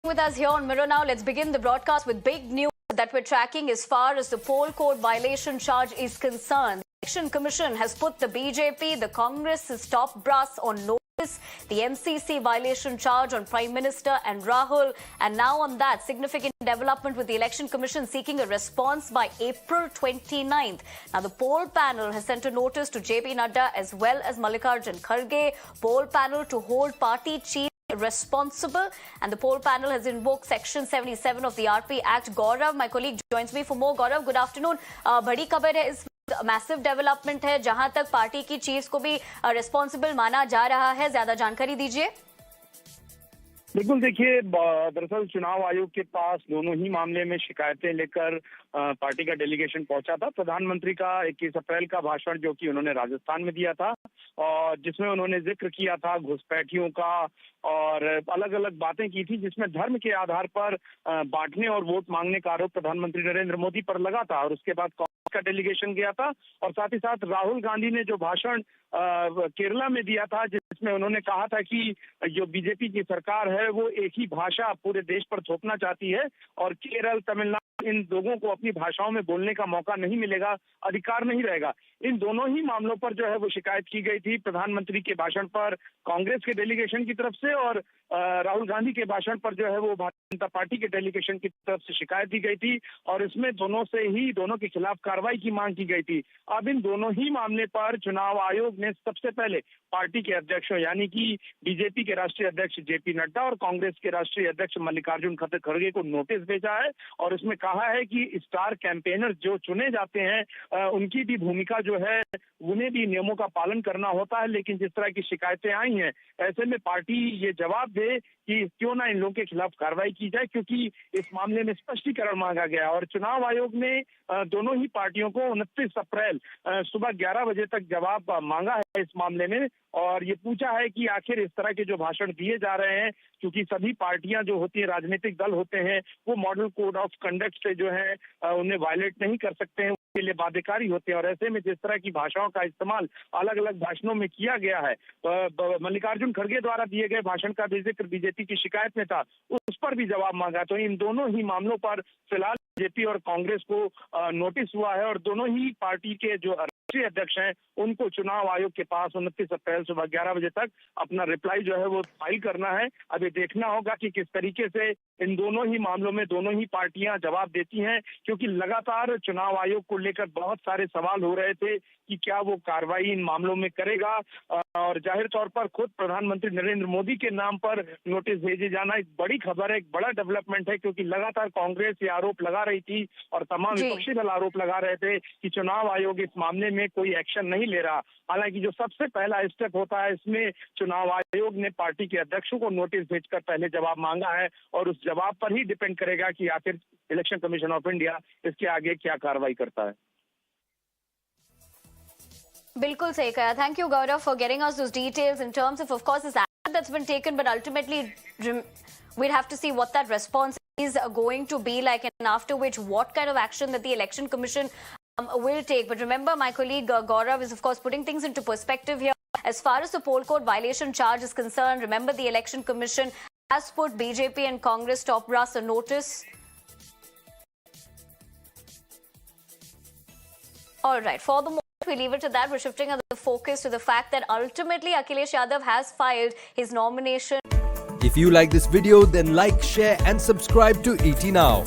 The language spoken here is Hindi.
With us here on Mirror Now, let's begin the broadcast with big news that we're tracking as far as the poll code violation charge is concerned. The Election Commission has put the BJP, the Congress's top brass on notice, the MCC violation charge on Prime Minister and Rahul, and now on that significant development with the Election Commission seeking a response by April 29th. Now the poll panel has sent a notice to JP Nadda as well as Mallikarjun Kharge. Poll panel to hold party chief responsible, and the poll panel has invoked section 77 of the RP Act. Gaurav, my colleague, joins me for more. Gaurav, good afternoon. बड़ी खबर है, इस मैसिव डेवलपमेंट है जहां तक पार्टी की चीफ्स को भी रिस्पॉन्सिबल माना जा रहा है, ज्यादा जानकारी दीजिए। बिल्कुल, देखिए, दरअसल चुनाव आयोग के पास दोनों ही मामले में शिकायतें लेकर पार्टी का डेलीगेशन पहुंचा था। प्रधानमंत्री का 21 अप्रैल का भाषण जो कि उन्होंने राजस्थान में दिया था और जिसमें उन्होंने जिक्र किया था घुसपैठियों का और अलग अलग बातें की थी, जिसमें धर्म के आधार पर बांटने और वोट मांगने का आरोप प्रधानमंत्री नरेंद्र मोदी पर लगा था। और उसके बाद कांग्रेस का डेलीगेशन गया था और साथ ही साथ राहुल गांधी ने जो भाषण केरला में दिया था, जिसमें उन्होंने कहा था कि जो बीजेपी की सरकार है वो एक ही भाषा पूरे देश पर थोपना चाहती है और केरल, तमिलनाडु, इन लोगों को अपनी भाषाओं में बोलने का मौका नहीं मिलेगा, अधिकार नहीं रहेगा। इन दोनों ही मामलों पर जो है वो शिकायत की गई थी। प्रधानमंत्री के भाषण पर कांग्रेस के डेलीगेशन की तरफ से और राहुल गांधी के भाषण पर जो है वो भारतीय जनता पार्टी के डेलीगेशन की तरफ से शिकायत दी गई थी और इसमें दोनों के खिलाफ कार्रवाई की मांग की गई थी। अब इन दोनों ही मामले पर चुनाव आयोग ने सबसे पहले पार्टी के अध्यक्षों यानी कि बीजेपी के राष्ट्रीय अध्यक्ष जेपी नड्डा और कांग्रेस के राष्ट्रीय अध्यक्ष मल्लिकार्जुन खड़गे को नोटिस भेजा है और इसमें कहा है कि स्टार कैंपेनर जो चुने जाते हैं उनकी भी भूमिका जो है उन्हें भी नियमों का पालन करना होता है। लेकिन जिस तरह की शिकायतें आई हैं, ऐसे में पार्टी ये जवाब दे कि क्यों ना इन लोगों के खिलाफ कार्रवाई की जाए, क्योंकि इस मामले में स्पष्टीकरण मांगा गया और चुनाव आयोग ने दोनों ही पार्टियों को 29 अप्रैल सुबह 11 बजे तक जवाब मांगा है इस मामले में और ये पूछा है कि आखिर इस तरह के जो भाषण दिए जा रहे हैं, क्योंकि सभी पार्टियां जो होती है, राजनीतिक दल होते हैं, वो मॉडल कोड ऑफ कंडक्ट से जो है उन्हें वायलेट नहीं कर सकते हैं, के लिए बाध्यकारी होते हैं। और ऐसे में जिस तरह की भाषाओं का इस्तेमाल अलग अलग भाषणों में किया गया है, मल्लिकार्जुन खड़गे द्वारा दिए गए भाषण का भी जिक्र बीजेपी की शिकायत में था, उस पर भी जवाब मांगा। तो इन दोनों ही मामलों पर फिलहाल बीजेपी और कांग्रेस को नोटिस हुआ है और दोनों ही पार्टी के जो राष्ट्रीय अध्यक्ष हैं उनको चुनाव आयोग के पास 29 अप्रैल सुबह 11 बजे तक अपना रिप्लाई जो है वो फाइल करना है। अब ये देखना होगा कि किस तरीके से इन दोनों ही मामलों में दोनों ही पार्टियां जवाब देती हैं, क्योंकि लगातार चुनाव आयोग को लेकर बहुत सारे सवाल हो रहे थे कि क्या वो कार्रवाई इन मामलों में करेगा और जाहिर तौर पर खुद प्रधानमंत्री नरेंद्र मोदी के नाम पर नोटिस भेजे जाना एक बड़ी खबर है, एक बड़ा डेवलपमेंट है, क्योंकि लगातार कांग्रेस ये आरोप लगा रही थी और तमाम विपक्षी दल आरोप लगा रहे थे कि चुनाव आयोग इस मामले में कोई एक्शन नहीं ले रहा। हालांकि जो सबसे पहला स्टेप होता है इसमें चुनाव आयोग ने पार्टी के अध्यक्षों को नोटिस भेजकर पहले जवाब मांगा है और उस जवाब पर ही डिपेंड करेगा कि आखिर इलेक्शन कमीशन ऑफ इंडिया इसके आगे क्या कार्रवाई करता है। बिल्कुल सही कहा। Thank you, Gaurav, for getting us those details in terms of course, this action that's been taken, but ultimately we'd have to see what that response is going to be like, and after which what kind of action that the Election Commission will take. But remember, my colleague Gaurav is of course putting things into perspective here. As far as the poll code violation charge is concerned, remember the Election Commission has put BJP and Congress top brass a notice. All right, for the moment we leave it to that. We're shifting the focus to the fact that ultimately Akhilesh Yadav has filed his nomination. If you like this video, then like, share and subscribe to ET Now.